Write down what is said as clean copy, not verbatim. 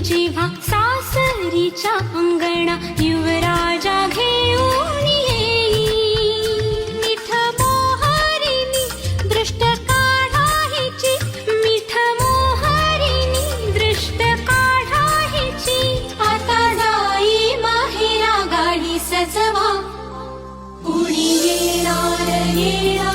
जेव्हा सासरीच्या अंगणा युवराजा घेऊन येई, मिठ मोहरिणी दृष्ट काढायची, मिठ मोहरिणी दृष्ट काढायची. आता जाई माहेरा गाडी सजवा, कुणी येणार येणार